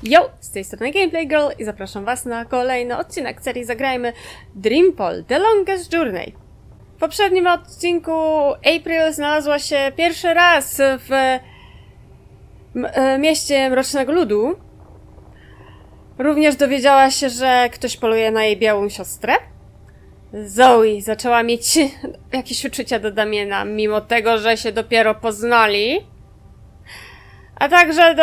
Yo! Z tej strony Gameplay Girl i zapraszam was na kolejny odcinek serii Zagrajmy Dreamfall The Longest Journey. W poprzednim odcinku April znalazła się pierwszy raz w mieście Mrocznego Ludu. Również dowiedziała się, że ktoś poluje na jej białą siostrę. Zoe zaczęła mieć jakieś uczucia do Damiena, mimo tego, że się dopiero poznali. A także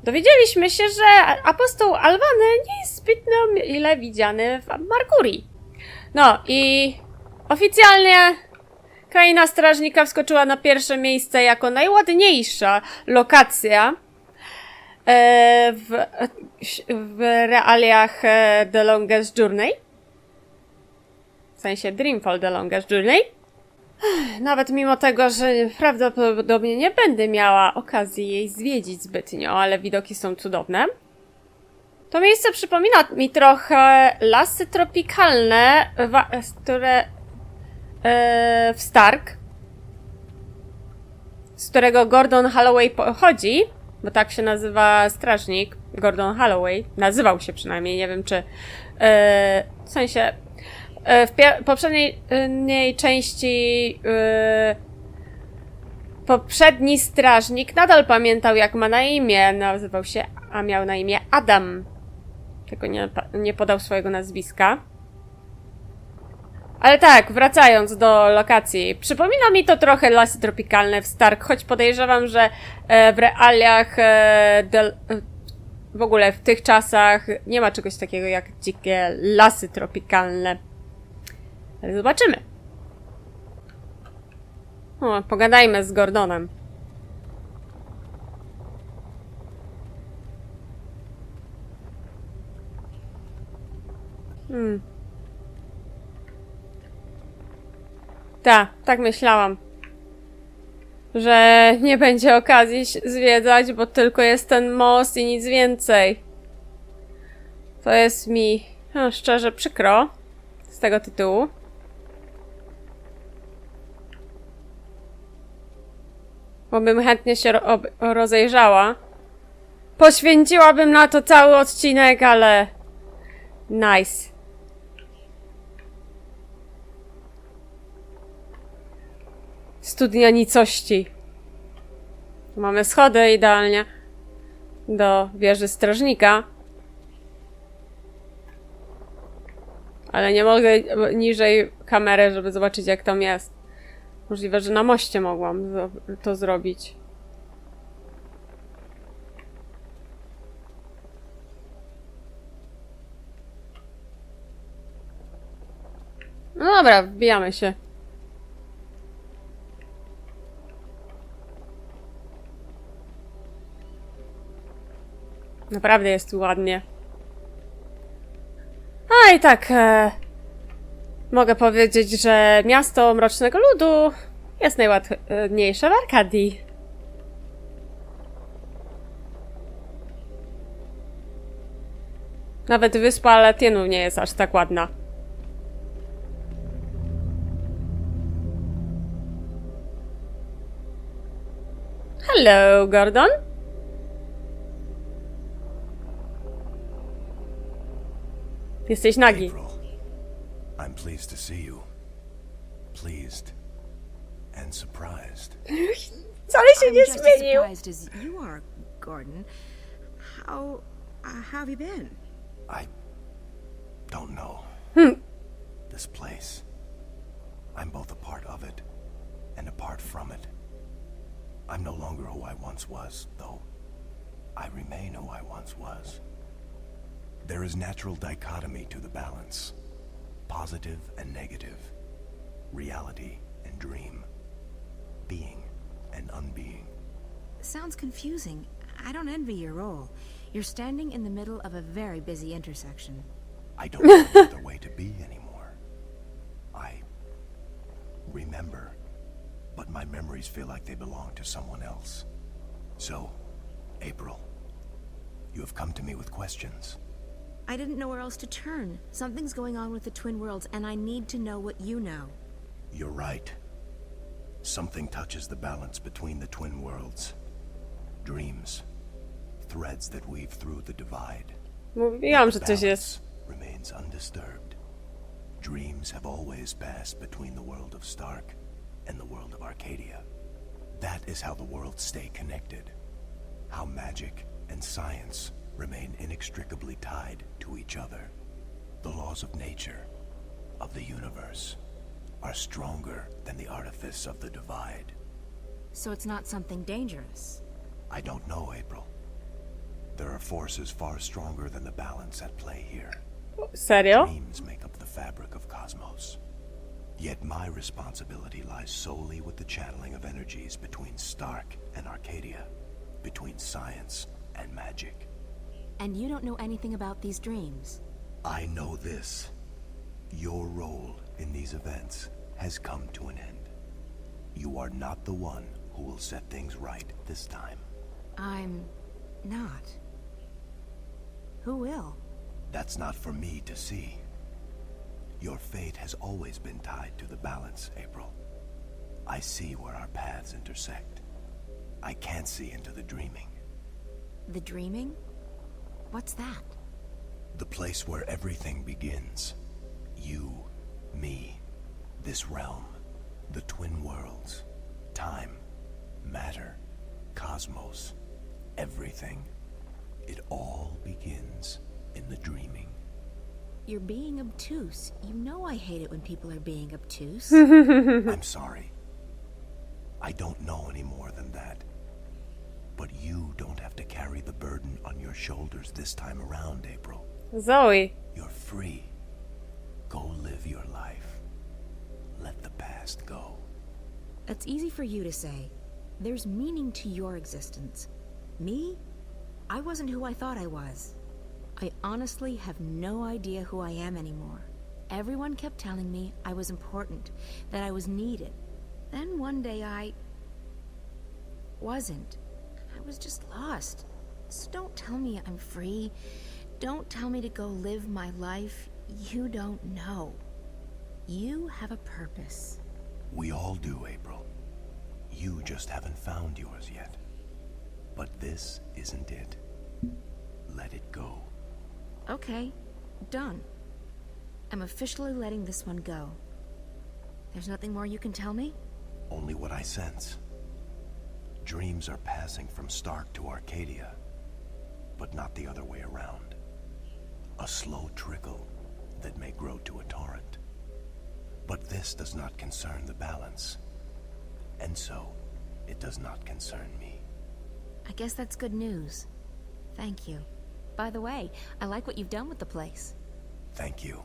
dowiedzieliśmy się, że apostoł Alwany nie jest zbyt mile widziany w Markurii. No i oficjalnie kraina strażnika wskoczyła na pierwsze miejsce jako najładniejsza lokacja w realiach The Longest Journey. W sensie Dreamfall The Longest Journey. Nawet mimo tego, że prawdopodobnie nie będę miała okazji jej zwiedzić zbytnio, ale widoki są cudowne. To miejsce przypomina mi trochę lasy tropikalne, które w Stark, z którego Gordon Holloway pochodzi, bo tak się nazywa strażnik, Gordon Holloway, nazywał się przynajmniej, nie wiem czy, w sensie, w poprzedniej części poprzedni strażnik nadal pamiętał jak ma na imię, nazywał się, a miał na imię Adam, tylko nie podał swojego nazwiska. Ale tak, wracając do lokacji, przypomina mi to trochę lasy tropikalne w Stark, choć podejrzewam, że w realiach w ogóle w tych czasach nie ma czegoś takiego jak dzikie lasy tropikalne. Ale zobaczymy. O, pogadajmy z Gordonem. Tak myślałam. Że nie będzie okazji zwiedzać, bo tylko jest ten most i nic więcej. To jest mi szczerze przykro z tego tytułu. Bo bym chętnie się rozejrzała. Poświęciłabym na to cały odcinek, ale... Nice. Studnia nicości. Mamy schody idealnie do wieży strażnika. Ale nie mogę niżej kamery, żeby zobaczyć jak tam jest. Możliwe, że na moście mogłam to zrobić. No dobra, wbijamy się. Naprawdę jest tu ładnie. A i tak... mogę powiedzieć, że miasto Mrocznego Ludu jest najładniejsze w Arkadii. Nawet wyspa Latienów nie jest aż tak ładna. Hello, Gordon. Jesteś nagi. I'm pleased to see you. Pleased and surprised. Wcale się nie zmienił. Surprised as you are, Gordon. How have you been? I don't know. This place. I'm both a part of it and apart from it. I'm no longer who I once was, though I remain who I once was. There is natural dichotomy to the balance. Positive and negative. Reality and dream. Being and unbeing. Sounds confusing. I don't envy your role. You're standing in the middle of a very busy intersection. I don't know any other way to be anymore. I remember, but my memories feel like they belong to someone else. So, April, you have come to me with questions. I didn't know where else to turn. Something's going on with the Twin Worlds, and I need to know what you know. You're right. Something touches the balance between the Twin Worlds. Dreams. threads that weave through the divide. Mówiłam, że The coś jest. balance remains undisturbed. Dreams have always passed between the world of Stark and the world of Arcadia. That is how the worlds stay connected. How magic and science remain inextricably tied to each other. The laws of nature, of the universe, are stronger than the artifice of the divide. So it's not something dangerous. I don't know, April. There are forces far stronger than the balance at play here. Serio? Dreams make up the fabric of cosmos. Yet my responsibility lies solely with the channeling of energies between Stark and Arcadia, between science and magic. And you don't know anything about these dreams. I know this. Your role in these events has come to an end. You are not the one who will set things right this time. I'm not. Who will? That's not for me to see. Your fate has always been tied to the balance, April. I see where our paths intersect. I can't see into the dreaming. The dreaming? What's that? The place where everything begins. You, me, this realm, the twin worlds, time, matter, cosmos, everything. It all begins in the dreaming. You're being obtuse. You know I hate it when people are being obtuse. I'm sorry. I don't know any more than that. But you don't have to carry the burden on your shoulders this time around, April. Zoe. You're free. Go live your life. Let the past go. That's easy for you to say. There's meaning to your existence. Me? I wasn't who I thought I was. I honestly have no idea who I am anymore. Everyone kept telling me I was important, that I was needed. Then one day I wasn't. I was just lost. So don't tell me I'm free. Don't tell me to go live my life. You don't know. You have a purpose. We all do, April. You just haven't found yours yet. But this isn't it. Let it go. Okay, done. I'm officially letting this one go. There's nothing more you can tell me? Only what I sense. Dreams are passing from Stark to Arcadia, but not the other way around. A slow trickle that may grow to a torrent. But this does not concern the balance, and so it does not concern me. I guess that's good news. Thank you. By the way, I like what you've done with the place. Thank you.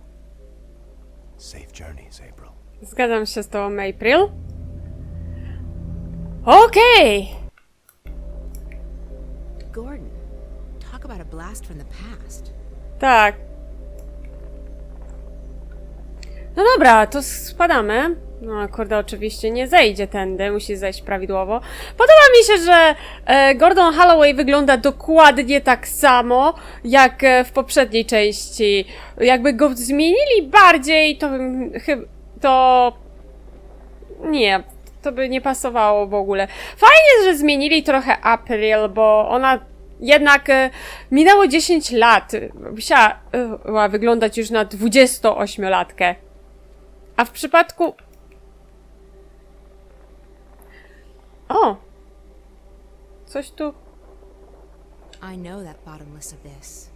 Safe journeys, April. Zgadzam się z tobą, April. Okej. Gordon, talk about a blast from the past. Tak. No dobra, to spadamy. No kurde, oczywiście nie zejdzie tędy, musi zejść prawidłowo. Podoba mi się, że Gordon Holloway wygląda dokładnie tak samo, jak w poprzedniej części. Jakby go zmienili bardziej, to bym chyba... to... nie, to by nie pasowało w ogóle. Fajnie, że zmienili trochę April, bo ona jednak minęło 10 lat. Musiała wyglądać już na 28-latkę. A w przypadku... O! Coś tu... I know that bottomless abyss.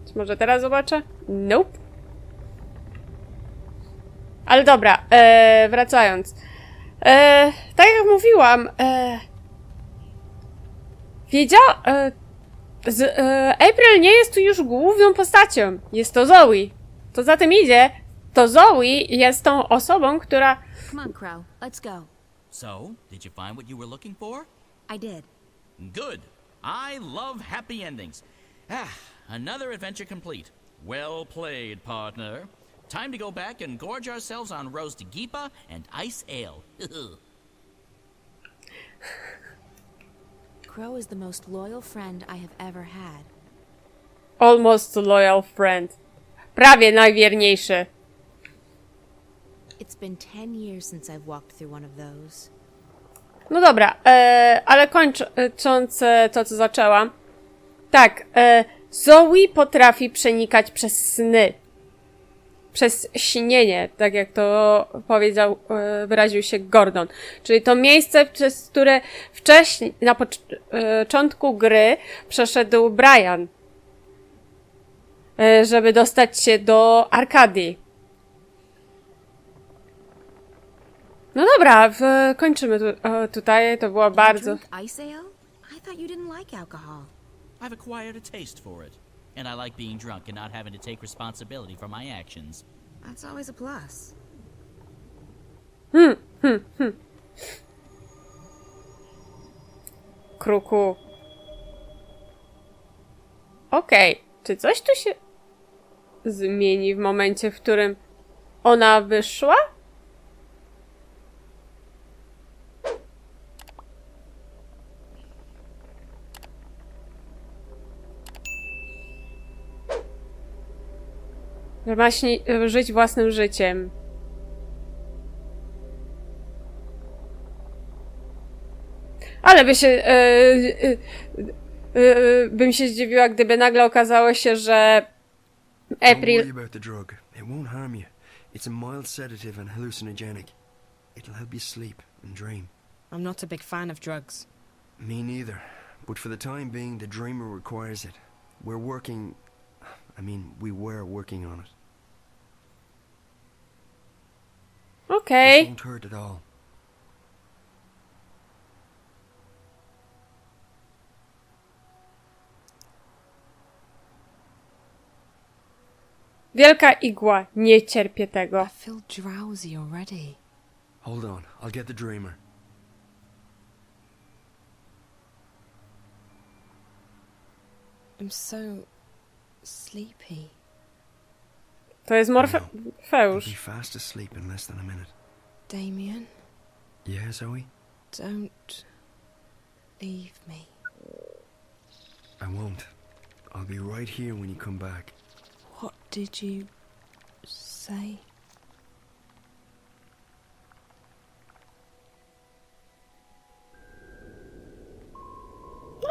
Czy może teraz zobaczę? Nope. Ale dobra, wracając. Tak jak mówiłam, April nie jest tu już główną postacią. Jest to Zoe. To za tym idzie, to Zoe jest tą osobą, która... Come on, Crow. Let's go. So, did you find what you were looking for? I did. Good. I love happy endings. Another adventure complete. Well played, partner. Time to go back and gorge ourselves on roast gipa and ice ale. Crow is the most loyal friend I have ever had. Almost loyal friend. Prawie najwierniejszy. It's been 10 years since I've walked through one of those. No dobra, ale kończąc to, co zaczęłam. Tak, Zoe potrafi przenikać przez sny. Przez śnienie, tak jak to powiedział, wyraził się Gordon. Czyli to miejsce, przez które wcześniej, na początku gry przeszedł Brian, żeby dostać się do Arkadii. No dobra, kończymy tutaj, to było bardzo... Drink ice ale? I thought you didn't like alcohol. I've acquired a taste for it, and I like being drunk and not having to take responsibility for my actions. That's always a plus. Kruku. Okej, czy coś tu się zmieni w momencie, w którym ona wyszła? Że ma żyć własnym życiem. Ale bym się zdziwiła, gdyby nagle okazało się, że Don't April... worry about the drug. It won't harm you. It's a mild sedative and hallucinogenic. It'll help you sleep and dream. I'm not a big fan of drugs. Me neither. But for the time being, the dreamer requires it. We were working on it. Okej. This won't hurt at all. Wielka igła. Nie cierpię tego. I feel drowsy already. Hold on, I'll get the dreamer. I'm so sleepy. To jest You'll be Morfeusz. fast asleep in less than a minute. Damien, Yeah, Zoe? don't leave me. I won't. I'll be right here when you come back. What did you say?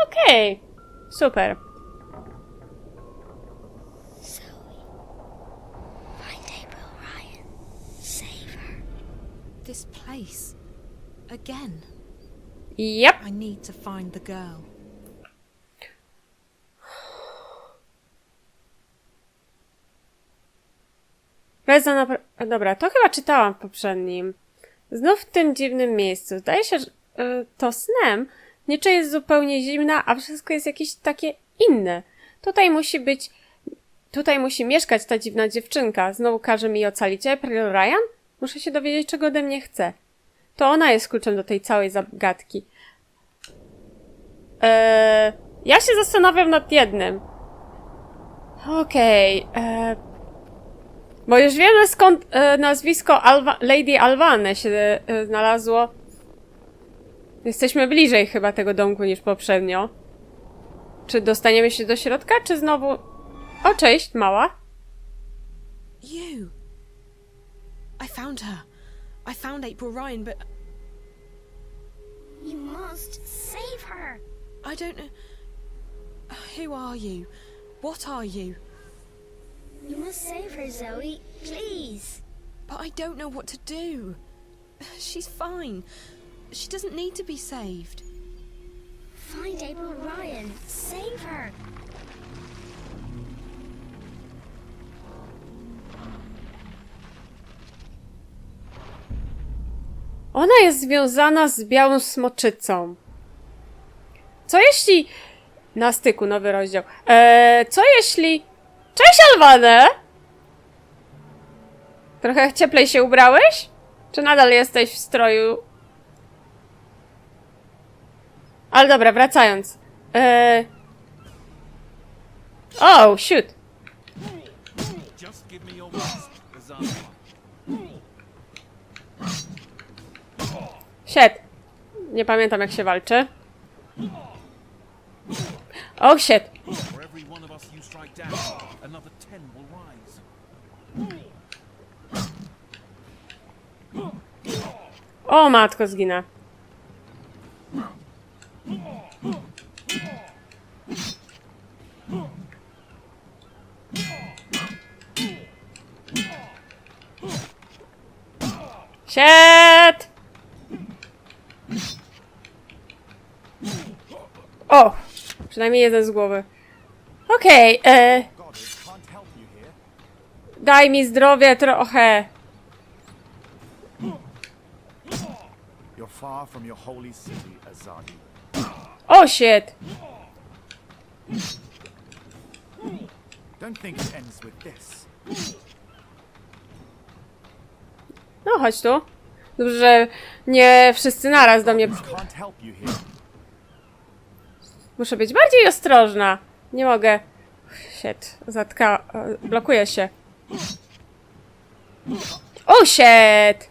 Okej. Super. This place. Again. Yep. I need to find the girl. Dobra, to chyba czytałam w poprzednim. Znów w tym dziwnym miejscu. Zdaje się, że to snem. Nicze jest zupełnie zimna, a wszystko jest jakieś takie inne. Tutaj musi mieszkać ta dziwna dziewczynka. Znowu każe mi ocalić April Ryan? Muszę się dowiedzieć, czego ode mnie chce. To ona jest kluczem do tej całej zagadki. Ja się zastanawiam nad jednym. Okej. Bo już wiemy, skąd nazwisko Lady Alvane się znalazło. Jesteśmy bliżej chyba tego domku niż poprzednio. Czy dostaniemy się do środka, czy znowu... O, cześć, mała. You! I found her. I found April Ryan, but You must save her. I don't know... Who are you? What are you? You must save her, Zoe. Please. But I don't know what to do. She's fine. She doesn't need to be saved. Find April Ryan. Save her. Ona jest związana z białą smoczycą. Co jeśli... Na styku, nowy rozdział. Co jeśli... Cześć, Alvane! Trochę cieplej się ubrałeś? Czy nadal jesteś w stroju? Ale dobra, wracając. Oh, shoot. Just give me your best, Azana. Shit. Nie pamiętam, jak się walczy. Oh, shit. For every one of us you strike down, another 10 will rise. O, matko, zginę. Shit! O! Przynajmniej jeden z głowy. Okej, daj mi zdrowie trochę. You're far from your holy city, Azadi. O, shit! Don't think it ends with this. No, chodź tu. Dobrze, że nie wszyscy naraz do mnie... Can't help you here. Muszę być bardziej ostrożna. Nie mogę... Shit, blokuje się. O, shit!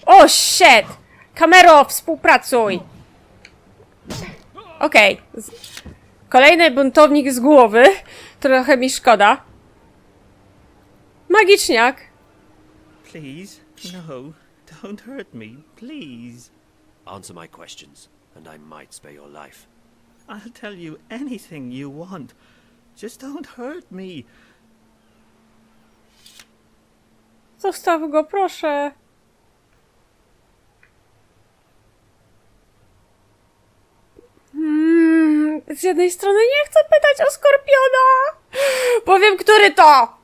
O, shit! Kamero, współpracuj! Okej. Kolejny buntownik z głowy. Trochę mi szkoda. Magiczniak. Please, no. Don't hurt me, please. Answer my questions, and I might spare your life. I'll tell you anything you want. Just don't hurt me. Zostaw go, proszę. Z jednej strony nie chcę pytać o Skorpiona. Powiem, który to.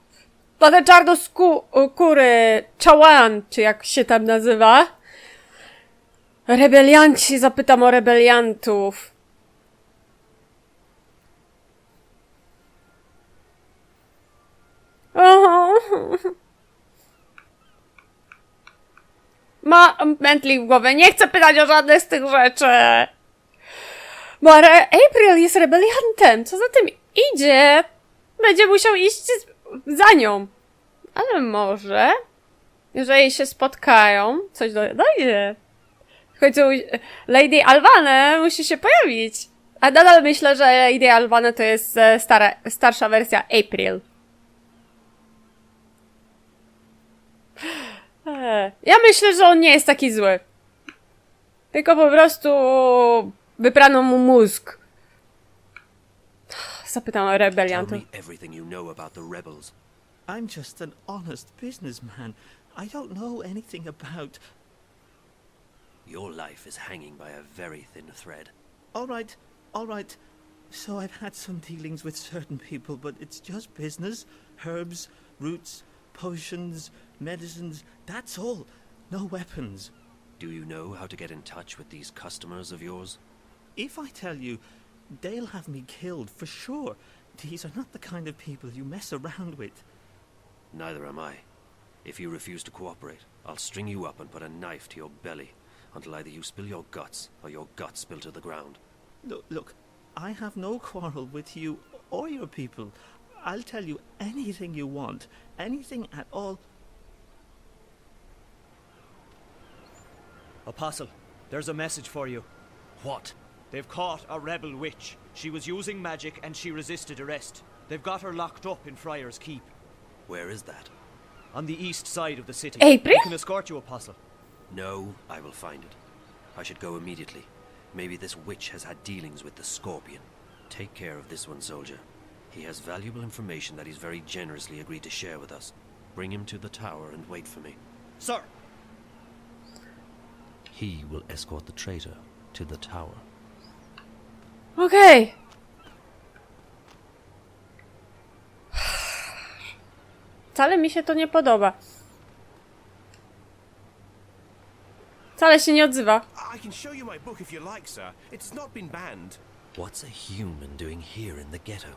To ten czarnoskóry Czawan, czy jak się tam nazywa. Rebelianci, zapytam o rebeliantów. O. Ma mętli w głowę. Nie chcę pytać o żadne z tych rzeczy. Bo April jest rebeliantem. Co za tym idzie? Będzie musiał iść za nią. Ale może, jeżeli się spotkają, coś dojdzie. W końcu Lady Alvane musi się pojawić. A nadal myślę, że Lady Alvane to jest starsza wersja April. Ja myślę, że on nie jest taki zły. Tylko po prostu wyprano mu mózg. Zapytam o Tell rebeliantów. me everything you know about the rebels. I'm just an honest businessman. I don't know anything about... Your life is hanging by a very thin thread. All right. So I've had some dealings with certain people, but it's just business. Herbs, roots, potions, medicines, that's all. No weapons. Do you know how to get in touch with these customers of yours? If I tell you, they'll have me killed for sure. These are not the kind of people you mess around with. Neither am I. If you refuse to cooperate, I'll string you up and put a knife to your belly until either you spill your guts or your guts spill to the ground. Look, I have no quarrel with you or your people. I'll tell you anything you want, anything at all. Apostle, there's a message for you. What? They've caught a rebel witch. She was using magic and she resisted arrest. They've got her locked up in Friar's Keep. Where is that? On the east side of the city. April? I can escort you, Apostle. No, I will find it. I should go immediately. Maybe this witch has had dealings with the Scorpion. Take care of this one, soldier. He has valuable information that he's very generously agreed to share with us. Bring him to the tower and wait for me. Sir! He will escort the traitor to the tower. Okej. Wcale mi się to nie podoba. Wcale się nie odzywa. I can show you my book if you like, sir. It's not been banned. What's a human doing here in the ghetto?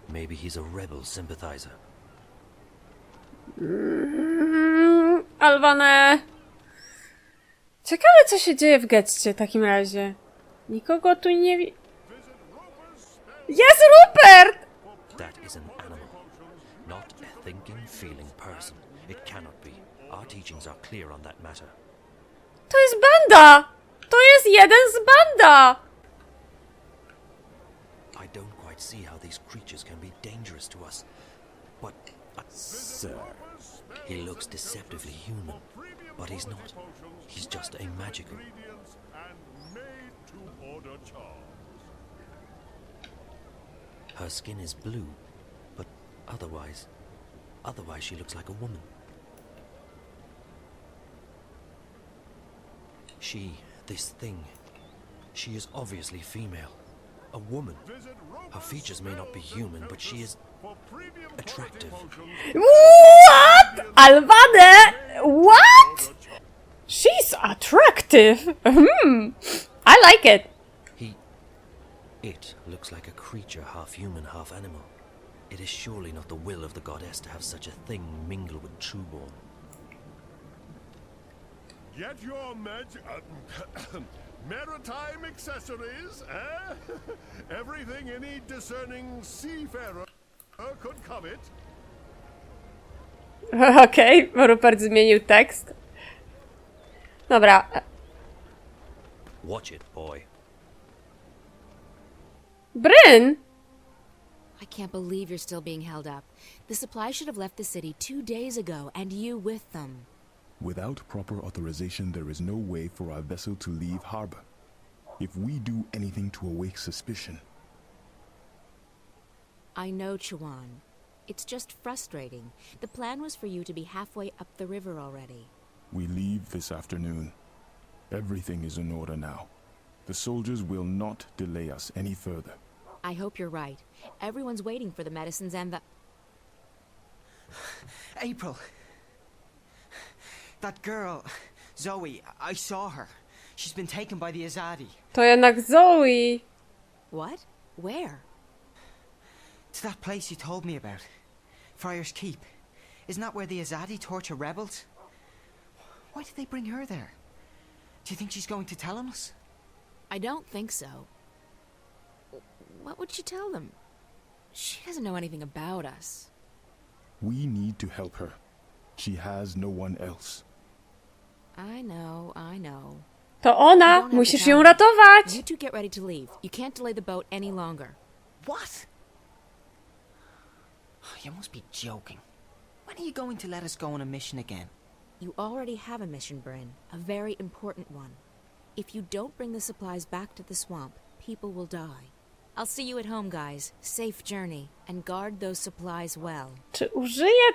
Maybe he's a rebel sympathizer. Alvane. Ciekawe, co się dzieje w getcie w takim razie. Nikogo tu nie wi... Jest Rupert! That is an animal, not a thinking, feeling person. It cannot be. Our teachings are clear on that matter. To jest banda! To jest jeden z banda! I don't quite see how these creatures can be dangerous to us. But... Sir. He looks deceptively human, but he's not. He's just a magical. Her skin is blue, but Otherwise she looks like a woman. This thing, she is obviously female. A woman. Her features may not be human, but she is attractive. What? Alvane? What? She's attractive. I like it. It looks like a creature, half human, half animal. It is surely not the will of the goddess to have such a thing mingle with trueborn. Get your maritime accessories, eh? Everything any discerning seafarer could covet. Okej, Rupert zmienił tekst. Dobra. Watch it, boy. Bryn! I can't believe you're still being held up. The supplies should have left the city 2 days ago, and you with them. Without proper authorization, there is no way for our vessel to leave harbor. If we do anything to awake suspicion... I know, Chuan. It's just frustrating. The plan was for you to be halfway up the river already. We leave this afternoon. Everything is in order now. The soldiers will not delay us any further. I hope you're right. Everyone's waiting for the medicines and the... April! That girl, Zoe, I saw her. She's been taken by the Azadi. To jednak Zoe. What? Where? To that place you told me about. Friar's Keep. Isn't that where the Azadi torture rebels? Why did they bring her there? Do you think she's going to tell on us? I don't think so. What would she tell them? She doesn't know anything about us. We need to help her. She has no one else. I know. To ona! Musisz ją ratować! You two get ready to leave. You can't delay the boat any longer. What? You must be joking. When are you going to let us go on a mission again? You already have a mission, Bryn. A very important one. If you don't bring the supplies back to the swamp, people will die. I'll see you at home, guys. Safe journey. And guard those supplies well. Czy użyję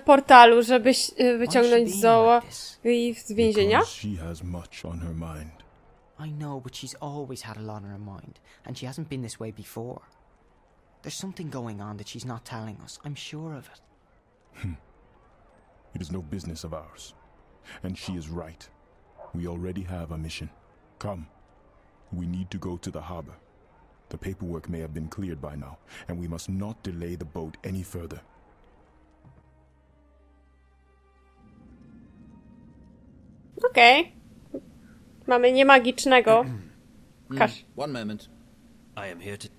portalu, żeby wyciągnąć Zoe z więzienia? She has much on her mind. I know, but she's always had a lot on her mind, and she hasn't been this way before. There's something going on that she's not telling us. I'm sure of it. It is no business of ours. And she is right. We already have a mission. Come. We need to go to the harbor. The paperwork may have been cleared by now, and we must not delay the boat any further. Okej. Mamy niemagicznego. Kasz. One moment. I am here to...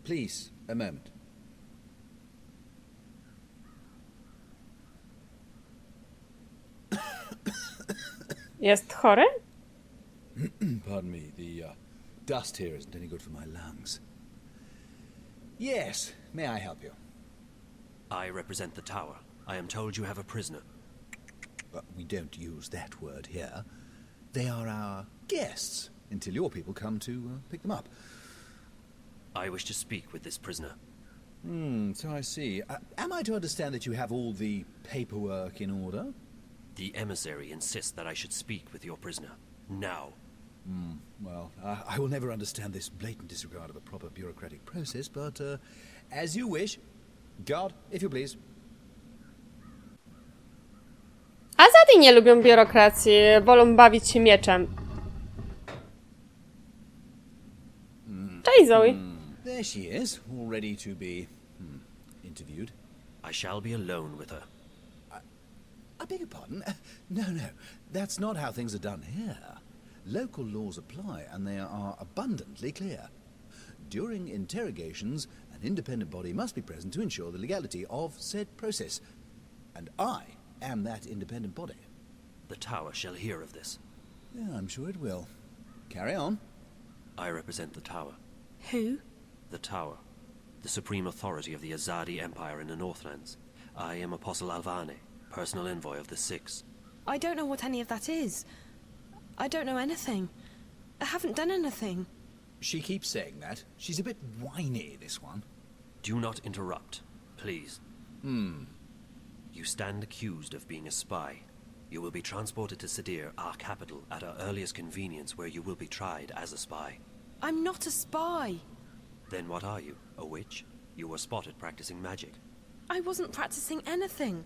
Please, a moment. Jest chory? Pardon me, the dust here isn't any good for my lungs. Yes, may I help you? I represent the tower. I am told you have a prisoner. We don't use that word here. They are our guests, until your people come to pick them up. I wish to speak with this prisoner. So I see. Am I to understand that you have all the paperwork in order? The emissary insists that I should speak with your prisoner. Now. Well, I will never understand this blatant disregard of a proper bureaucratic process, but as you wish. Guard, if you please. Azadi nie lubią biurokracji, wolą bawić się mieczem. Cześć, Zoe. There she is, all ready to be interviewed. I shall be alone with her. I beg your pardon? No, that's not how things are done here. Local laws apply, and they are abundantly clear. During interrogations, an independent body must be present to ensure the legality of said process. And I am that independent body. The tower shall hear of this. Yeah, I'm sure it will. Carry on. I represent the tower. Who? The tower. The supreme authority of the Azadi Empire in the Northlands. I am Apostle Alvane, personal envoy of the Six. I don't know what any of that is. I don't know anything. I haven't done anything. She keeps saying that. She's a bit whiny, this one. Do not interrupt, please. You stand accused of being a spy. You will be transported to Sadir, our capital, at our earliest convenience, where you will be tried as a spy. I'm not a spy. Then what are you? A witch? You were spotted practicing magic. I wasn't practicing anything.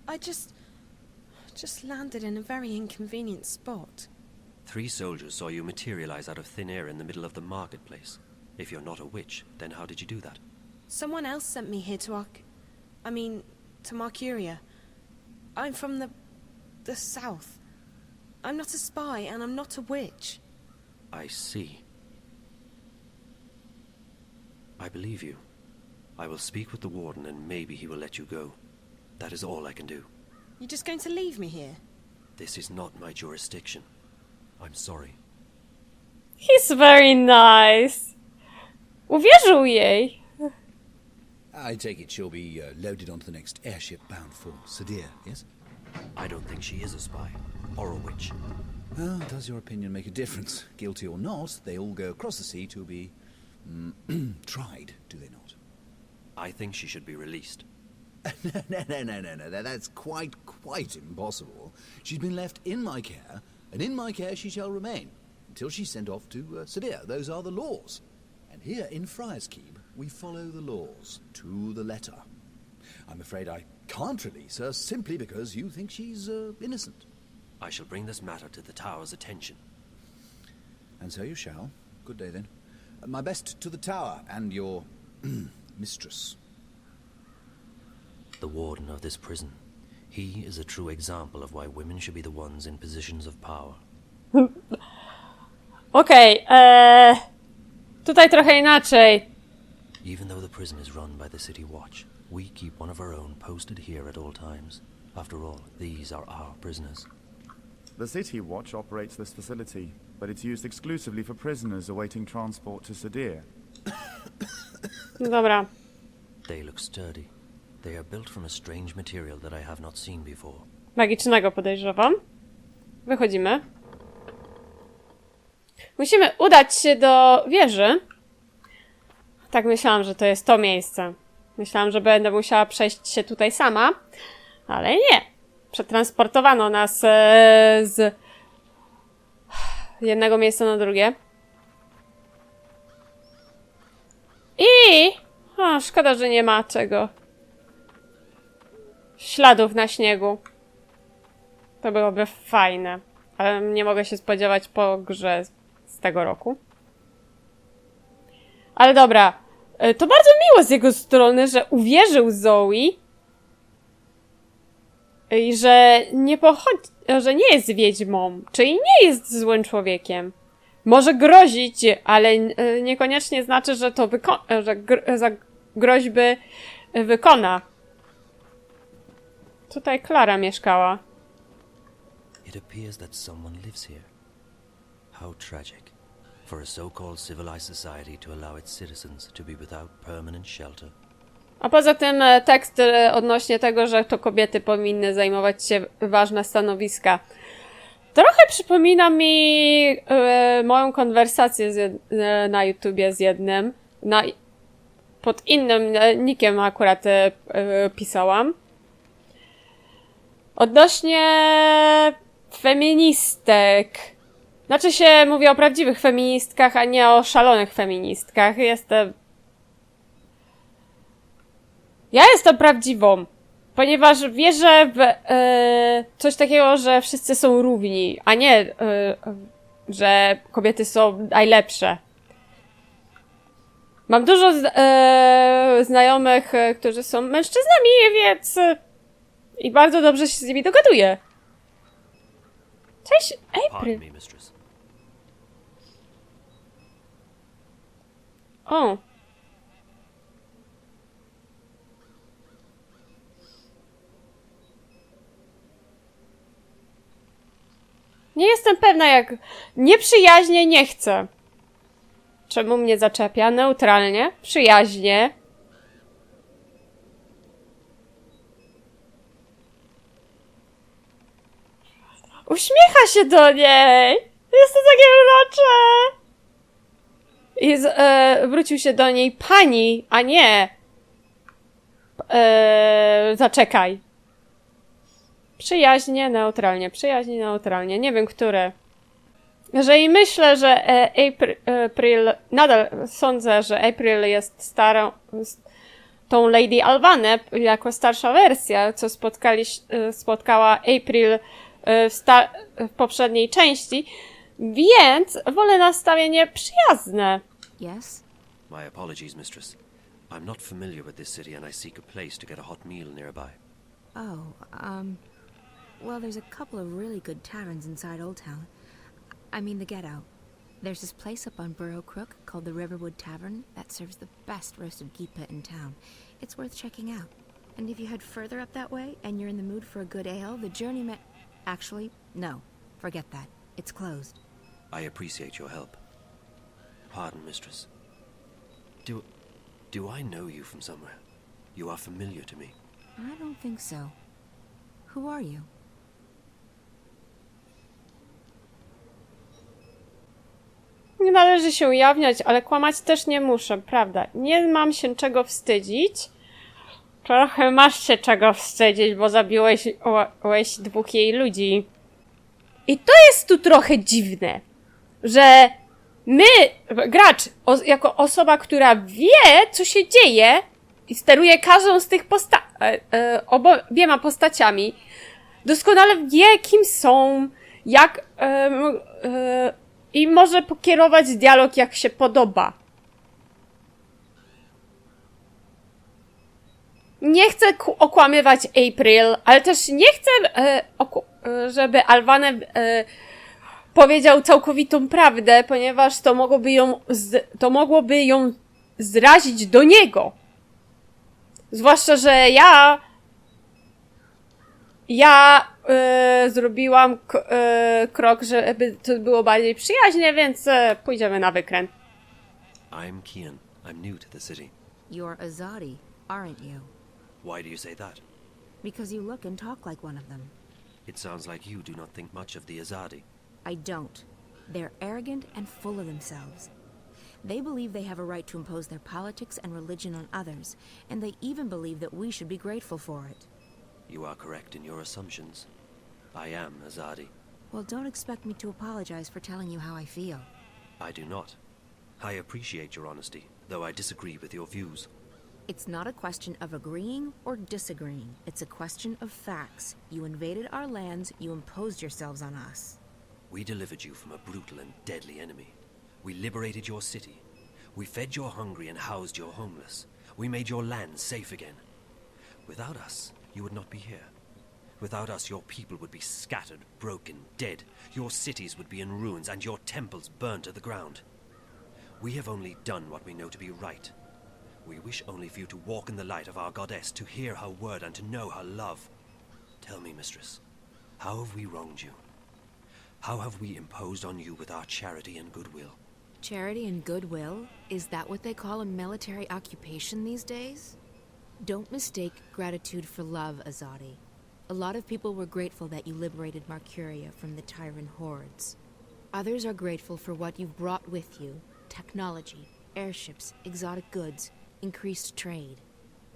I just landed in a very inconvenient spot. 3 soldiers saw you materialize out of thin air in the middle of the marketplace. If you're not a witch, then how did you do that? Someone else sent me here to to Marcuria. I'm from the south. I'm not a spy, and I'm not a witch. I see. I believe you. I will speak with the warden, and maybe he will let you go. That is all I can do. You're just going to leave me here? This is not my jurisdiction. I'm sorry. He's very nice. Uwierzył jej. I take it she'll be loaded onto the next airship bound for Sadir, yes? I don't think she is a spy. Or a witch. Well, does your opinion make a difference? Guilty or not, they all go across the sea to be tried, do they not? I think she should be released. No. That's quite impossible. She's been left in my care, and in my care she shall remain, until she's sent off to Sadir. Those are the laws. And here in Friar's Keep, we follow the laws, to the letter. I'm afraid I can't release her, simply because you think she's innocent. I shall bring this matter to the Tower's attention. And so you shall. Good day, then. My best to the Tower, and your mistress. The warden of this prison. He is a true example of why women should be the ones in positions of power. Okej, tutaj trochę inaczej. Even though the prison is run by the City Watch, we keep one of our own posted here at all times. After all, these are our prisoners. The City Watch operates this facility, but it's used exclusively for prisoners awaiting transport to Sadir. Dobra. They look sturdy. They are built from a strange material that I have not seen before. Magicznego podejrzewam. Wychodzimy. Musimy udać się do wieży. Tak myślałam, że to jest to miejsce. Myślałam, że będę musiała przejść się tutaj sama. Ale nie. Przetransportowano nas z jednego miejsca na drugie. I... szkoda, że nie ma czego. Śladów na śniegu. To byłoby fajne. Ale nie mogę się spodziewać po grze z tego roku. Ale dobra. To bardzo miło z jego strony, że uwierzył Zoe. I że nie pochodzi... że nie jest wiedźmą. Czyli nie jest złym człowiekiem. Może grozić, ale niekoniecznie znaczy, że to za groźby wykona. Tutaj Klara mieszkała. It appears that someone lives here. How tragic. For a so-called civilized society to allow its citizens to be without permanent shelter. A poza tym tekst odnośnie tego, że to kobiety powinny zajmować się ważne stanowiska. Trochę przypomina mi moją konwersację na YouTubie z jednym. Pod innym nickiem akurat pisałam. Odnośnie feministek. Znaczy się mówię o prawdziwych feministkach, a nie o szalonych feministkach. Ja jestem prawdziwą, ponieważ wierzę w coś takiego, że wszyscy są równi, a nie, że kobiety są najlepsze. Mam dużo znajomych, którzy są mężczyznami, więc i bardzo dobrze się z nimi dogaduję. Cześć, April. O. Nie jestem pewna, jak nieprzyjaźnie nie chcę. Czemu mnie zaczepia? Neutralnie, przyjaźnie. Uśmiecha się do niej. Jest to takie urocze. I wrócił się do niej pani, a nie Zaczekaj. Przyjaźnie, neutralnie. Nie wiem, które. Jeżeli myślę, że April... Nadal sądzę, że April jest tą Lady Alvanę jako starsza wersja, co spotkała April w poprzedniej części, więc wolę nastawienie przyjazne. Yes? My apologies, mistress. I'm not familiar with this city and I seek a place to get a hot meal nearby. Well, there's a couple of really good taverns inside Old Town. I mean the Ghetto. There's this place up on Burrow Crook called the Riverwood Tavern that serves the best roasted geepa in town. It's worth checking out. And if you head further up that way and you're in the mood for a good ale, the journey may... Actually, no. Forget that. It's closed. I appreciate your help. Pardon, mistress. Do I know you from somewhere? You are familiar to me. I don't think so. Who are you? Nie należy się ujawniać, ale kłamać też nie muszę, prawda? Nie mam się czego wstydzić. Trochę masz się czego wstydzić, bo zabiłeś 2 jej ludzi. I to jest tu trochę dziwne, że my, gracz, jako osoba, która wie, co się dzieje i steruje każdą z tych obiema postaciami, doskonale wie, kim są, jak i może pokierować dialog, jak się podoba. Nie chcę okłamywać April, ale też nie chcę, żeby Alvanę powiedział całkowitą prawdę, ponieważ to mogłoby ją zrazić do niego. Zwłaszcza, że ja zrobiłam krok, żeby to było bardziej przyjaźnie, więc pójdziemy na wykręt. I'm Kian. I'm new to the city. You're Azadi, aren't you? Why do you say that? Because you look and talk like one of them. It sounds like you do not think much of the Azadi. I don't. They're arrogant and full of themselves. They believe they have a right to impose their politics and religion on others, and they even believe that we should be grateful for it. You are correct in your assumptions. I am Azadi. Well, don't expect me to apologize for telling you how I feel. I do not. I appreciate your honesty, though I disagree with your views. It's not a question of agreeing or disagreeing. It's a question of facts. You invaded our lands, you imposed yourselves on us. We delivered you from a brutal and deadly enemy. We liberated your city. We fed your hungry and housed your homeless. We made your land safe again. Without us, you would not be here. Without us, your people would be scattered, broken, dead. Your cities would be in ruins and your temples burned to the ground. We have only done what we know to be right. We wish only for you to walk in the light of our goddess, to hear her word and to know her love. Tell me, mistress, how have we wronged you? How have we imposed on you with our charity and goodwill? Charity and goodwill? Is that what they call a military occupation these days? Don't mistake gratitude for love, Azadi. A lot of people were grateful that you liberated Marcuria from the Tyrant hordes. Others are grateful for what you've brought with you: technology, airships, exotic goods, increased trade.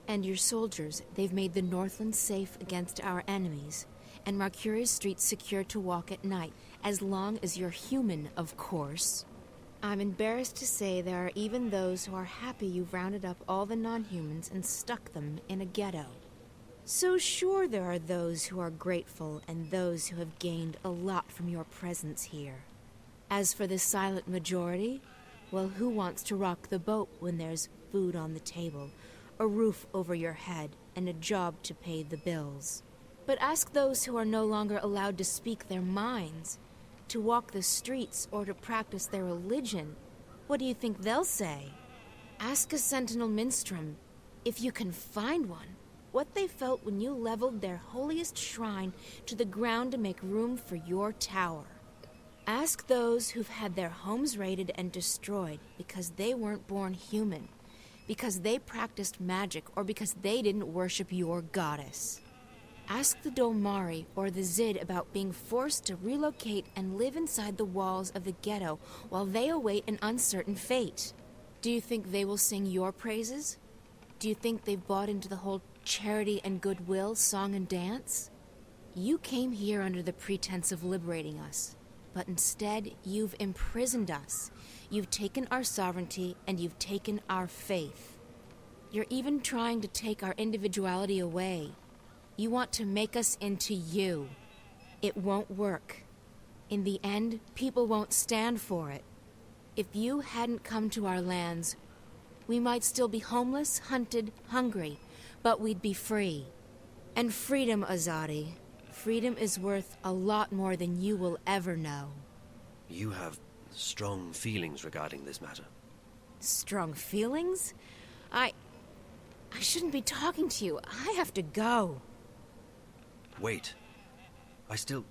And your soldiers, they've made the Northland safe against our enemies, and Marcuria's streets secure to walk at night, as long as you're human, of course. I'm embarrassed to say there are even those who are happy you've rounded up all the non-humans and stuck them in a ghetto. So sure, there are those who are grateful and those who have gained a lot from your presence here. As for the silent majority, well, who wants to rock the boat when there's food on the table, a roof over your head, and a job to pay the bills? But ask those who are no longer allowed to speak their minds, to walk the streets, or to practice their religion. What do you think they'll say? Ask a sentinel minstrel, if you can find one, what they felt when you leveled their holiest shrine to the ground to make room for your tower. Ask those who've had their homes raided and destroyed because they weren't born human, because they practiced magic, or because they didn't worship your goddess. Ask the Dolmari or the Zid about being forced to relocate and live inside the walls of the ghetto while they await an uncertain fate. Do you think they will sing your praises? Do you think they've bought into the whole charity and goodwill song and dance? You came here under the pretense of liberating us, but instead you've imprisoned us. You've taken our sovereignty and you've taken our faith. You're even trying to take our individuality away. You want to make us into you. It won't work. In the end, people won't stand for it. If you hadn't come to our lands, we might still be homeless, hunted, hungry, but we'd be free. And freedom, Azadi, freedom is worth a lot more than you will ever know. You have strong feelings regarding this matter. Strong feelings? I shouldn't be talking to you. I have to go. Wait. I still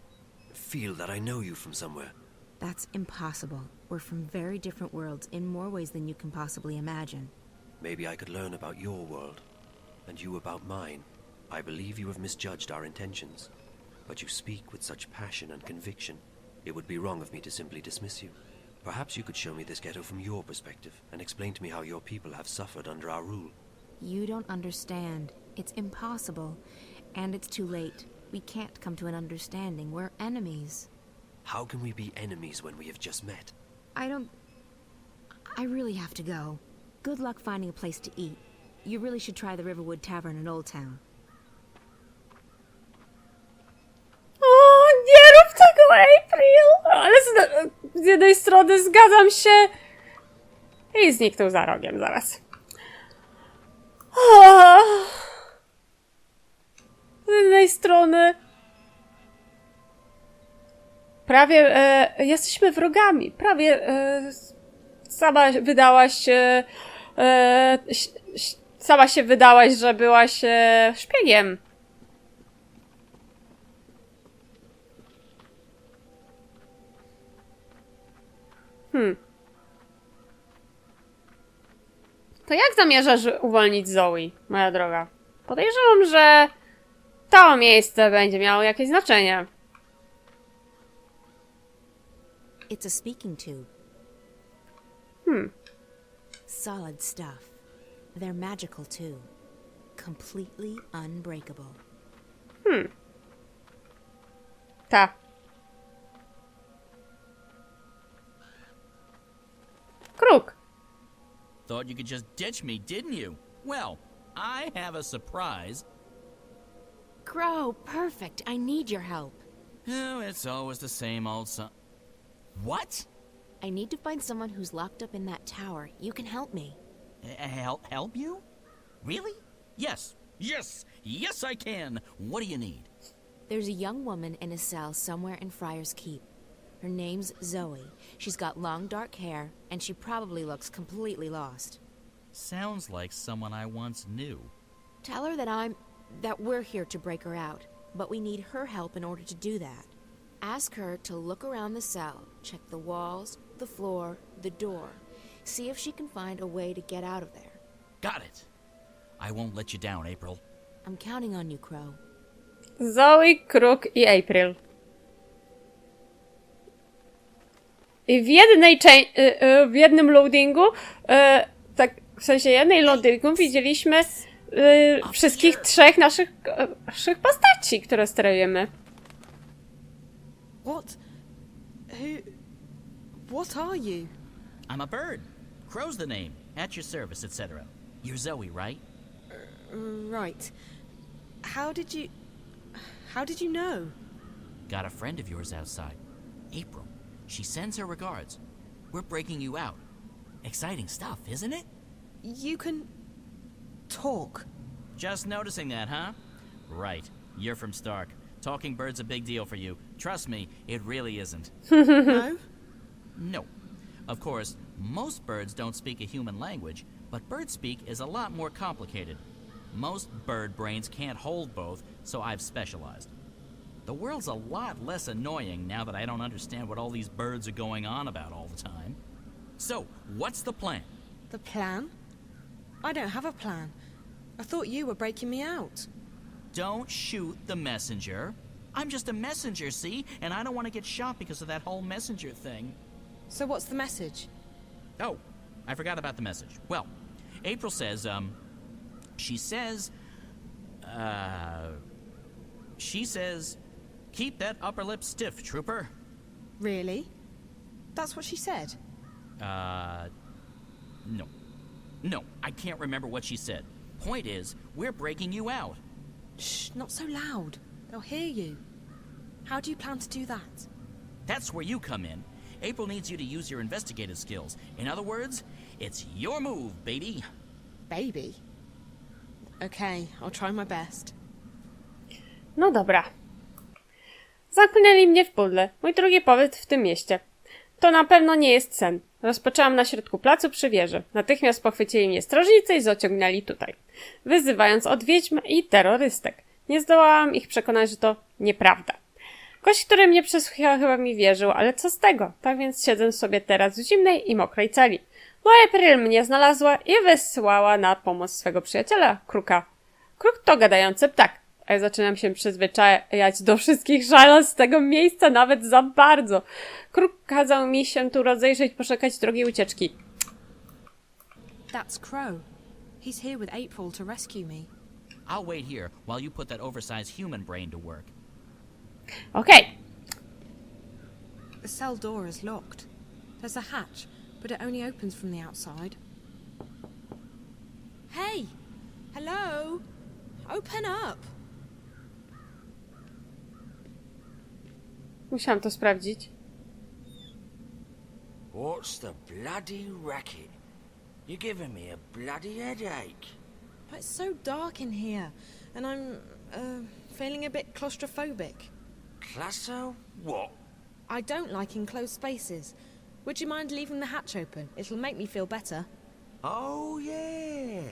feel that I know you from somewhere. That's impossible. We're from very different worlds in more ways than you can possibly imagine. Maybe I could learn about your world, and you about mine. I believe you have misjudged our intentions, but you speak with such passion and conviction. It would be wrong of me to simply dismiss you. Perhaps you could show me this ghetto from your perspective, and explain to me how your people have suffered under our rule. You don't understand. It's impossible. And it's too late. We can't come to an understanding. We're enemies. How can we be enemies when we have just met? I really have to go. Good luck finding a place to eat. You really should try the Riverwood Tavern in Old Town. O, nie rób tego, April! Ale z jednej strony zgadzam się i zniknął za rogiem zaraz. O, z jednej strony prawie jesteśmy wrogami. Prawie sama wydałaś sama się wydałaś, że byłaś szpiegiem. To jak zamierzasz uwolnić Zoe, moja droga? Podejrzewam, że to miejsce będzie miało jakieś znaczenie. It's a speaking tube. Solid stuff. They're magical too. Completely unbreakable. Ta. Kruk. Thought you could just ditch me, didn't you? Well, I have a surprise. Crow, perfect. I need your help. Oh, it's always the same old What? I need to find someone who's locked up in that tower. You can help me. Help you? Really? Yes, I can. What do you need? There's a young woman in a cell somewhere in Friar's Keep. Her name's Zoe. She's got long dark hair, and she probably looks completely lost. Sounds like someone I once knew. Tell her that we're here to break her out, but we need her help in order to do that. Ask her to look around the cell, check the walls, the floor, the door. See if she can find a way to get out of there. Got it. I won't let you down, April. I'm counting on you, Crow. Zoe, Kruk i April. I w jednym loadingu, tak w sensie jednej loadingu widzieliśmy wszystkich trzech naszych postaci, które sterujemy. What are you? I'm a bird. Crow's the name. At your service, etc. You're Zoe, right? Right. How did you know? Got a friend of yours outside. April. She sends her regards. We're breaking you out. Exciting stuff, isn't it? You can talk. Just noticing that, huh? Right. You're from Stark. Talking bird's a big deal for you. Trust me, it really isn't. No? No. Of course, most birds don't speak a human language, but bird speak is a lot more complicated. Most bird brains can't hold both, so I've specialized. The world's a lot less annoying now that I don't understand what all these birds are going on about all the time. So, what's the plan? The plan? I don't have a plan. I thought you were breaking me out. Don't shoot the messenger. I'm just a messenger, see? And I don't want to get shot because of that whole messenger thing. So what's the message? Oh, I forgot about the message. Well, April says, She says, keep that upper lip stiff, trooper. Really? That's what she said? No. No, I can't remember what she said. Point is, we're breaking you out. Shh, not so loud. They'll hear you. How do you plan to do that? That's where you come in. April needs you to use your investigative skills. In other words, it's your move, baby. Baby? Okay, I'll try my best. No dobra. Zamknęli mnie w pudle. Mój drugi pobyt w tym mieście. To na pewno nie jest sen. Rozpoczęłam na środku placu przy wieży. Natychmiast pochwycili mnie strażnicy i zaciągnęli tutaj, wyzywając od wiedźm i terrorystek. Nie zdołałam ich przekonać, że to nieprawda. Gość, który mnie przesłuchał, chyba mi wierzył, ale co z tego? Tak więc siedzę sobie teraz w zimnej i mokrej celi. No April mnie znalazła i wysłała na pomoc swego przyjaciela, Kruka. Kruk to gadający ptak, a ja zaczynam się przyzwyczajać do wszystkich szalostw z tego miejsca nawet za bardzo. Kruk kazał mi się tu rozejrzeć, poszukać drogi ucieczki. That's Crow. He's here with April to rescue me. I'll wait here while you put that oversized human brain to work. Okej. The cell door is locked. There's a hatch, but it only opens from the outside. Hey! Hello! Open up! Musiałam to sprawdzić. What's the bloody racket? You're giving me a bloody headache. It's so dark in here, and I'm feeling a bit claustrophobic. Classo? What? I don't like enclosed spaces. Would you mind leaving the hatch open? It'll make me feel better. Oh, yeah.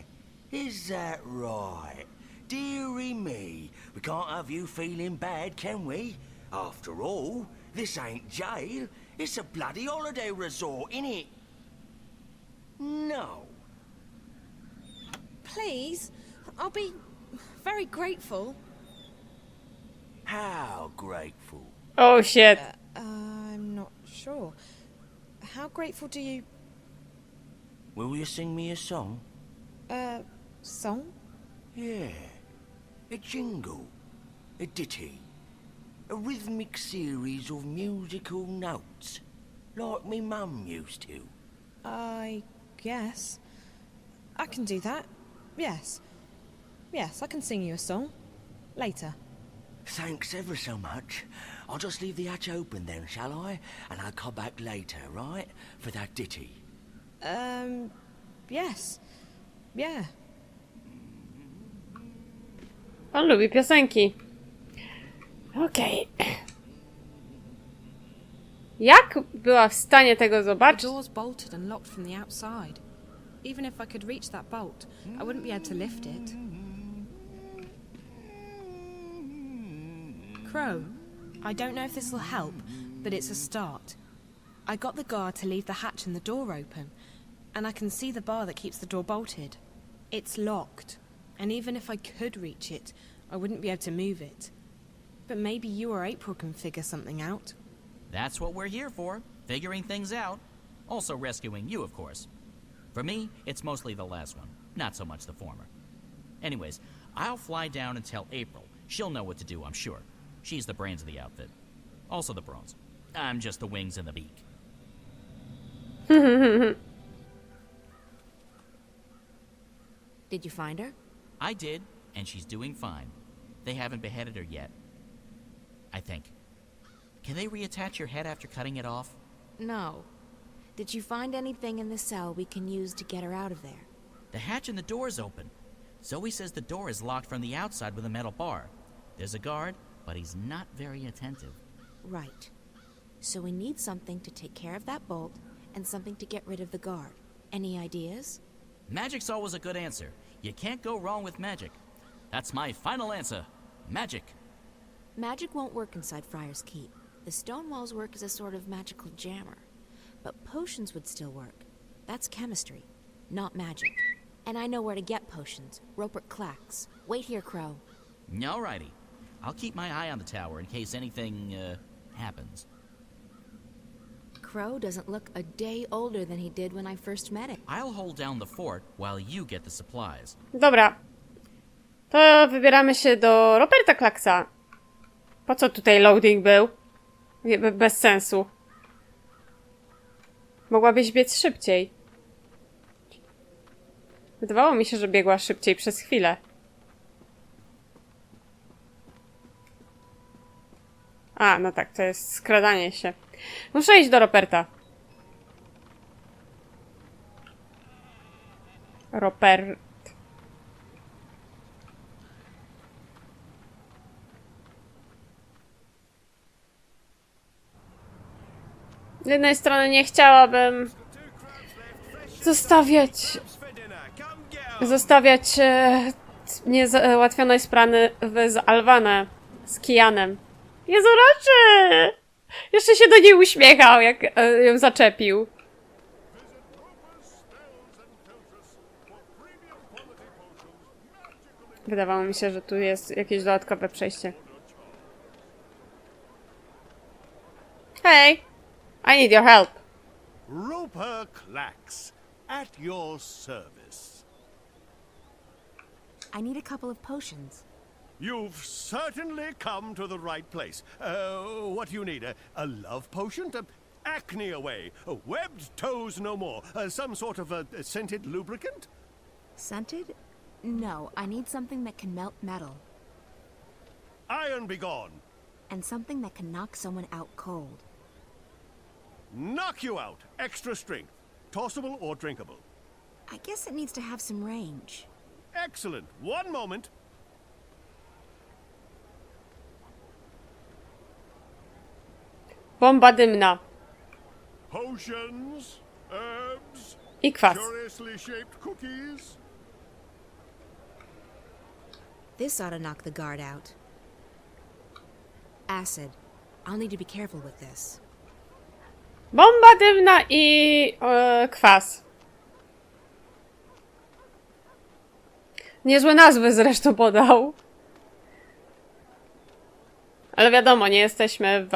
Is that right? Dearie me, we can't have you feeling bad, can we? After all, this ain't jail. It's a bloody holiday resort, innit? No. Please, I'll be very grateful. How grateful? Oh shit. I'm not sure. How grateful do you... Will you sing me a song? Song? Yeah. A jingle. A ditty. A rhythmic series of musical notes. Like me mum used to. I guess. I can do that. Yes. Yes, I can sing you a song. Later. Thanks ever so much. I'll just leave the hatch open then, shall I? And I'll come back later, right? For that ditty. Yes. Yeah. On lubi piosenki. Okej. Jak była w stanie tego The zobaczyć? door's bolted and locked from the outside. Even if I could reach that bolt, I wouldn't be able to lift it. Crow, I don't know if this will help, but it's a start. I got the guard to leave the hatch and the door open, and I can see the bar that keeps the door bolted. It's locked, and even if I could reach it, I wouldn't be able to move it. But maybe you or April can figure something out. That's what we're here for, figuring things out. Also rescuing you, of course. For me, it's mostly the last one, not so much the former. Anyways, I'll fly down and tell April. She'll know what to do, I'm sure. She's the brains of the outfit. Also the brains. I'm just the wings and the beak. Did you find her? I did, and she's doing fine. They haven't beheaded her yet. I think. Can they reattach your head after cutting it off? No. Did you find anything in the cell we can use to get her out of there? The hatch and the door's open. Zoe says the door is locked from the outside with a metal bar. There's a guard, but he's not very attentive. Right. So we need something to take care of that bolt and something to get rid of the guard. Any ideas? Magic's always a good answer. You can't go wrong with magic. That's my final answer. Magic. Magic won't work inside Friar's Keep. The stone walls work as a sort of magical jammer. But potions would still work. That's chemistry, not magic. And I know where to get potions. Rupert Clacks. Wait here, Crow. Alrighty. I'll keep my eye on the tower in case anything, happens. Crow doesn't look a day older than he did when I first met him. I'll hold down the fort while you get the supplies. Dobra, To wybieramy się do Roberta Klaksa. Po co tutaj loading był? Bez sensu. Mogłabyś biec szybciej. Wydawało mi się, że biegła szybciej przez chwilę. A, no tak, to jest skradanie się. Muszę iść do Roberta. Robert. Z jednej strony nie chciałabym zostawiać niezałatwionej sprawy z Alvanę, z Kijanem. Jezu, raczy! Jeszcze się do niej uśmiechał, jak ją zaczepił. Wydawało mi się, że tu jest jakieś dodatkowe przejście. Hej! I need your help. Roper Clacks, at your service. I need a couple of potions. You've certainly come to the right place. What do you need? A love potion? Acne away. Webbed toes no more. Some sort of a scented lubricant? Scented? No, I need something that can melt metal. Iron be gone. And something that can knock someone out cold. Knock you out. Extra strength. Tossable or drinkable? I guess it needs to have some range. Excellent. One moment. Bomba dymna. Potions, herbs, I kwas. curiously shaped cookies. This ought to knock the guard out. Acid. I'll need to be careful with this. Bomba dymna i kwas. Niezłe nazwy zresztą podał. Ale wiadomo, nie jesteśmy w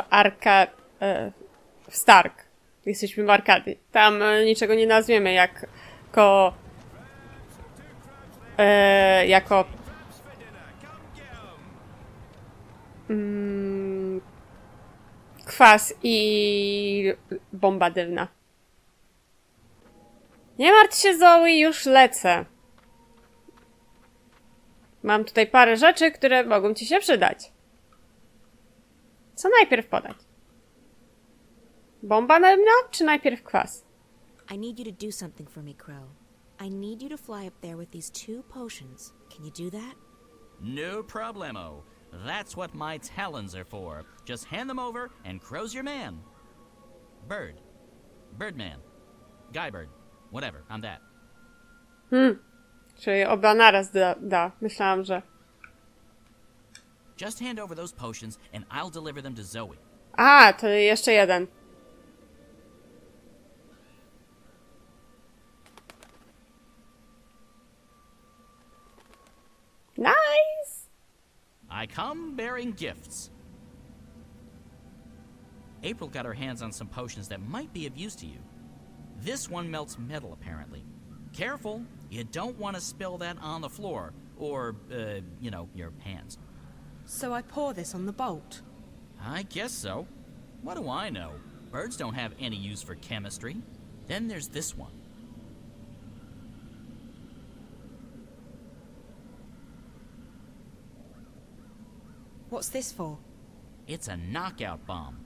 w Stark. Jesteśmy w Arkadii. Tam niczego nie nazwiemy jako kwas i bomba dymna. Nie martw się, Zoe, już lecę. Mam tutaj parę rzeczy, które mogą ci się przydać. Co najpierw podać? Bomba dymna, czy najpierw kwas? I need you to do something for me, Crow. I need you to fly up there with these 2 potions. Can you do that? No problemo. That's what my talons are for. Just hand them over and Crow's your man. Bird. Birdman. Guybird. Whatever, I'm that. Czyli oba naraz da. Myślałam, że... Just hand over those potions and I'll deliver them to Zoe. A, to jeszcze jeden. Nice! I come bearing gifts. April got her hands on some potions that might be of use to you. This one melts metal, apparently. Careful, you don't want to spill that on the floor, or, your hands. So I pour this on the bolt? I guess so. What do I know? Birds don't have any use for chemistry. Then there's this one. What's this for? It's a knockout bomb.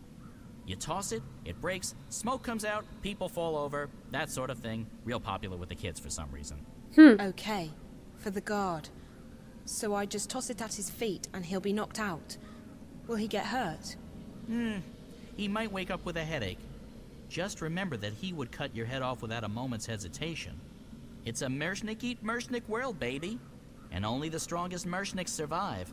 You toss it, it breaks, smoke comes out, people fall over, that sort of thing. Real popular with the kids for some reason. Okay, for the guard. So I just toss it at his feet and he'll be knocked out. Will he get hurt? He might wake up with a headache. Just remember that he would cut your head off without a moment's hesitation. It's a Mershnik eat Mershnik world, baby. And only the strongest Mershniks survive.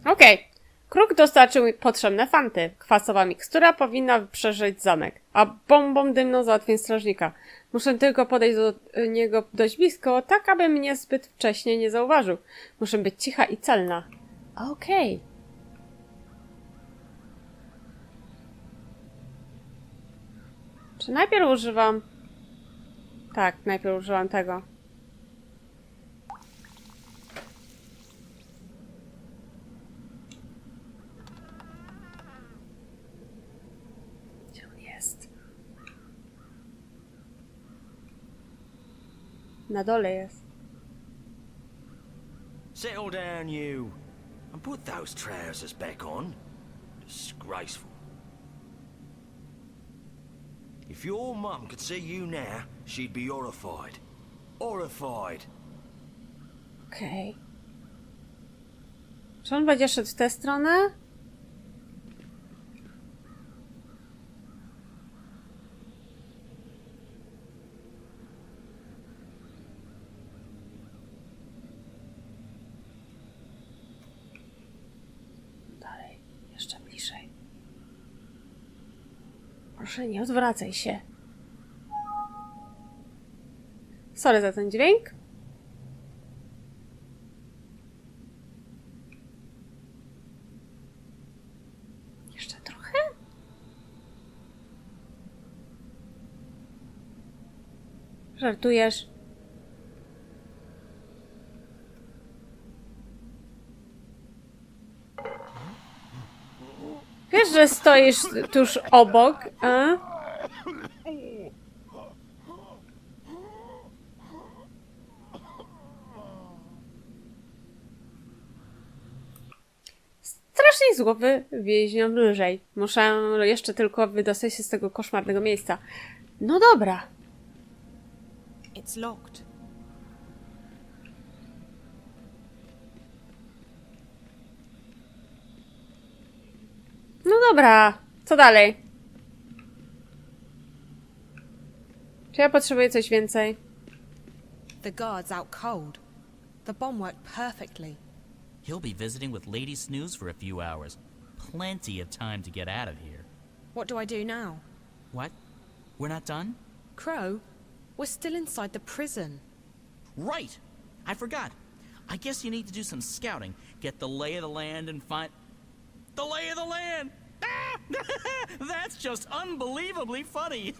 Okej. Kruk dostarczył mi potrzebne fanty. Kwasowa mikstura powinna przeżyć zamek, a bombą dymną załatwię strażnika. Muszę tylko podejść do niego dość blisko, tak aby mnie zbyt wcześnie nie zauważył. Muszę być cicha i celna. Okej. Czy najpierw używam... Tak, najpierw używam tego. Na dole jest. Settle down, you. And put those trousers back on. Disgraceful. If your mum could see you now, she'd be horrified. Horrified. Okej. Czy on będzie szedł w tę stronę? Dalej, jeszcze bliżej. Proszę, nie odwracaj się. Sorry za ten dźwięk. Jeszcze trochę? Żartujesz? Wiesz, że stoisz tuż obok, a? Strasznie z głowy więźnią lżej. Muszę jeszcze tylko wydostać się z tego koszmarnego miejsca. No dobra. It's locked. No dobra. Co dalej? Czy ja potrzebuję coś więcej? The guard's out cold. The bomb worked perfectly. He'll be visiting with Lady Snooze for a few hours. Plenty of time to get out of here. What do I do now? What? We're not done? Crow, we're still inside the prison. Right! I forgot. I guess you need to do some scouting. Get the lay of the land and find... The lay of the land! Ah! That's just unbelievably funny!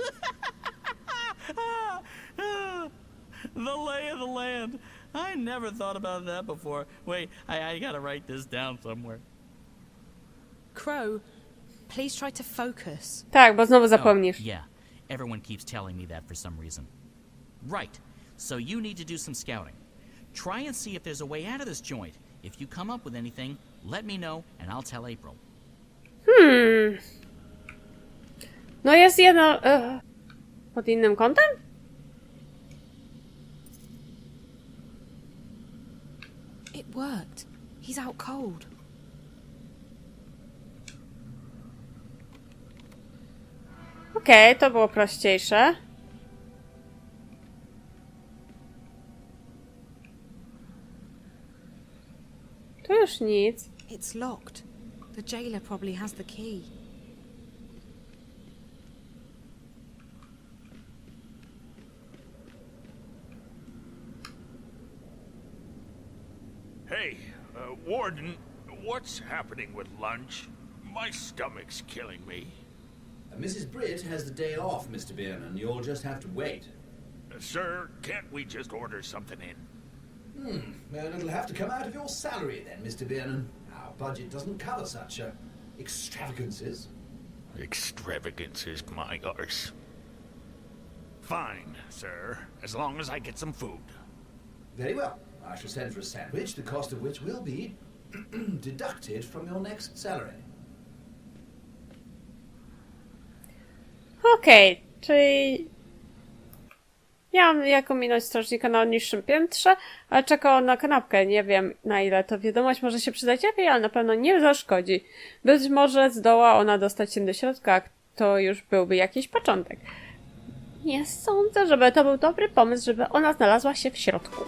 The lay of the land. I never thought about that before. Wait, I gotta write this down somewhere. Crow, please try to focus. Tak, bo znowu zapomnisz. Oh, yeah, everyone keeps telling me that for some reason. Right, so you need to do some scouting. Try and see if there's a way out of this joint. If you come up with anything, let me know and I'll tell April. No jest jedno... pod innym kątem? It worked. He's out cold. Okej, to było prościejsze. Tu już nic. It's locked. The jailer probably has the key. Hey, Warden, what's happening with lunch? My stomach's killing me. Mrs. Britt has the day off, Mr. Bierman. You'll just have to wait. Sir, can't we just order something in? Well, it'll have to come out of your salary then, Mr. Bierman. Our budget doesn't cover such extravagances. Extravagances, my arse. Fine, sir, as long as I get some food. Very well. I shall send for a sandwich, the cost of which will be deducted from your next salary. Okej, czyli... Ja mam jako minąć strażnika na niższym piętrze, ale czekał na kanapkę. Nie wiem, na ile to wiadomość może się przydać lepiej, ale na pewno nie zaszkodzi. Być może zdoła ona dostać się do środka, a to już byłby jakiś początek. Nie sądzę, żeby to był dobry pomysł, żeby ona znalazła się w środku.